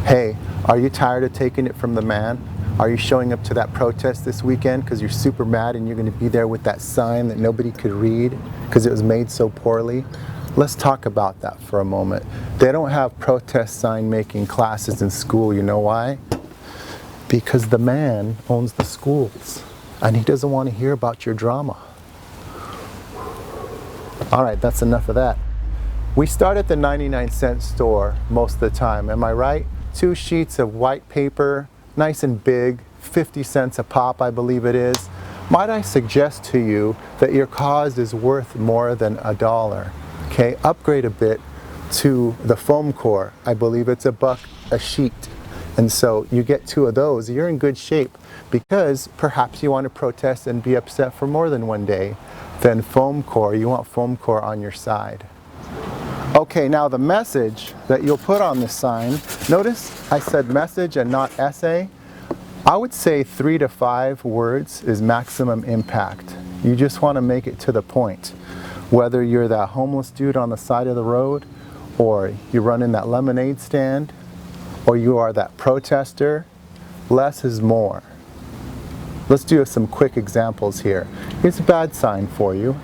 Hey, are you tired of taking it from the man? Are you showing up to that protest this weekend because you're super mad and you're going to be there with that sign that nobody could read because it was made so poorly? Let's talk about that for a moment. They don't have protest sign making classes in school. You know why? Because the man owns the schools and he doesn't want to hear about your drama. All right, that's enough of that. We start at the 99-cent store most of the time, am I right? 2 sheets of white paper, nice and big, 50 cents a pop, I believe it is. Might I suggest to you that your cause is worth more than $1? Okay, upgrade a bit to the foam core. I believe it's $1 a sheet. And so you get 2 of those, you're in good shape because perhaps you want to protest and be upset for more than one day. Then foam core, you want foam core on your side. Okay, now the message that you'll put on the sign, notice I said message and not essay. I would say 3 to 5 words is maximum impact. You just want to make it to the point. Whether you're that homeless dude on the side of the road, or you run in that lemonade stand, or you are that protester, less is more. Let's do some quick examples here. Here's a bad sign for you.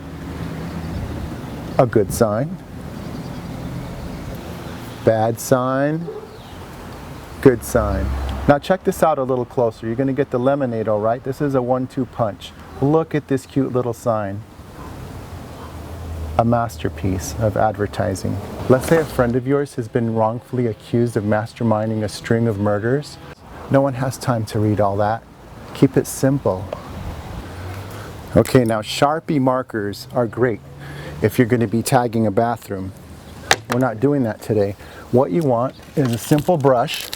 A good sign. Bad sign, good sign. Now check this out a little closer. You're going to get the lemonade, all right? This is a 1-2 punch. Look at this cute little sign. A masterpiece of advertising. Let's say a friend of yours has been wrongfully accused of masterminding a string of murders. No one has time to read all that. Keep it simple. Okay, now Sharpie markers are great if you're going to be tagging a bathroom. We're not doing that today. What you want is a simple brush.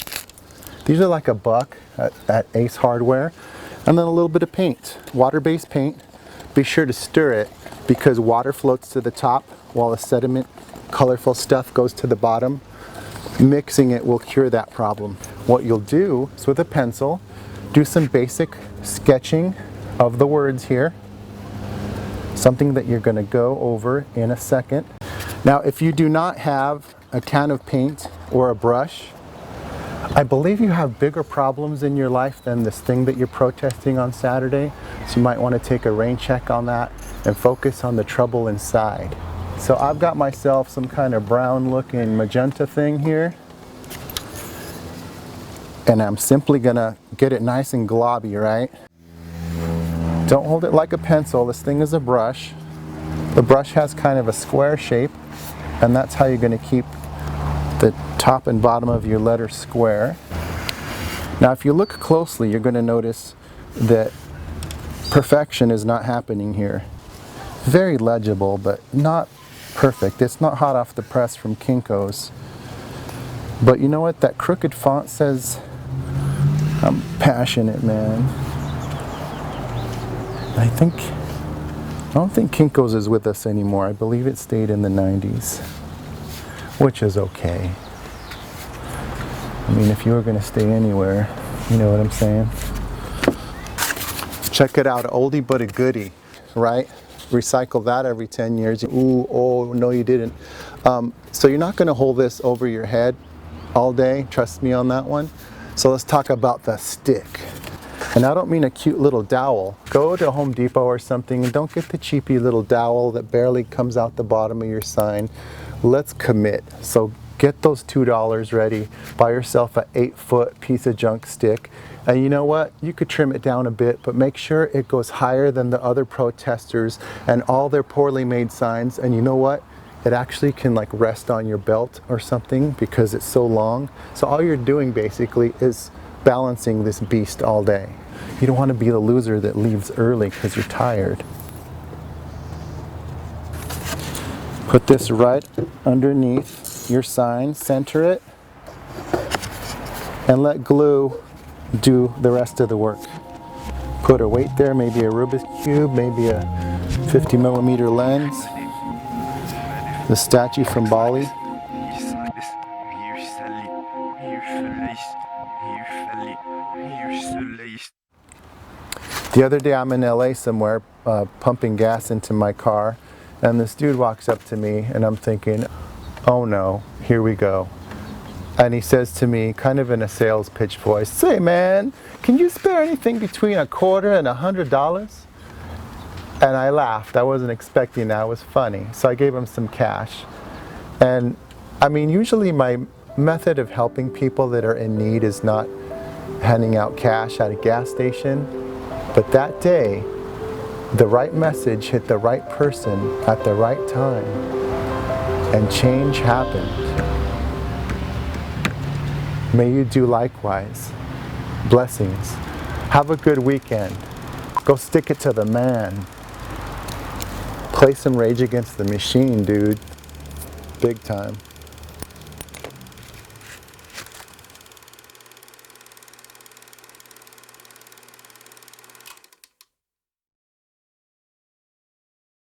These are like $1 at Ace Hardware. And then a little bit of paint, water-based paint. Be sure to stir it because water floats to the top while the sediment, colorful stuff goes to the bottom. Mixing it will cure that problem. What you'll do is with a pencil, do some basic sketching of the words here. Something that you're going to go over in a second. Now, if you do not have a can of paint or a brush, I believe you have bigger problems in your life than this thing that you're protesting on Saturday. So you might want to take a rain check on that and focus on the trouble inside. So I've got myself some kind of brown looking magenta thing here. And I'm simply gonna get it nice and globby, right? Don't hold it like a pencil. This thing is a brush. The brush has kind of a square shape, and that's how you're going to keep the top and bottom of your letter square. Now if you look closely, you're going to notice that perfection is not happening here. Very legible, but not perfect. It's not hot off the press from Kinko's. But you know what? That crooked font says, I'm passionate, man. I don't think Kinko's is with us anymore. I believe it stayed in the 90s, which is okay. I mean, if you were going to stay anywhere, you know what I'm saying? Check it out, oldie but a goodie, right? Recycle that every 10 years. Ooh, oh, no you didn't. So you're not going to hold this over your head all day, trust me on that one. So let's talk about the stick. And I don't mean a cute little dowel. Go to Home Depot or something and don't get the cheapy little dowel that barely comes out the bottom of your sign. Let's commit. So get those $2 ready. Buy yourself an 8-foot piece of junk stick. And you know what? You could trim it down a bit, but make sure it goes higher than the other protesters and all their poorly made signs. And you know what? It actually can like rest on your belt or something because it's so long. So all you're doing basically is balancing this beast all day. You don't want to be the loser that leaves early because you're tired. Put this right underneath your sign, center it, and let glue do the rest of the work. Put a weight there, maybe a Rubik's Cube, maybe a 50mm lens. The statue from Bali. The other day I'm in LA somewhere pumping gas into my car and this dude walks up to me and I'm thinking, oh no, here we go. And he says to me, kind of in a sales pitch voice, "Say man, can you spare anything between $25 and $100? And I laughed. I wasn't expecting that. It was funny. So I gave him some cash. And I mean, usually my method of helping people that are in need is not handing out cash at a gas station. But that day, the right message hit the right person at the right time, and change happened. May you do likewise. Blessings. Have a good weekend. Go stick it to the man. Play some Rage Against the Machine, dude. Big time.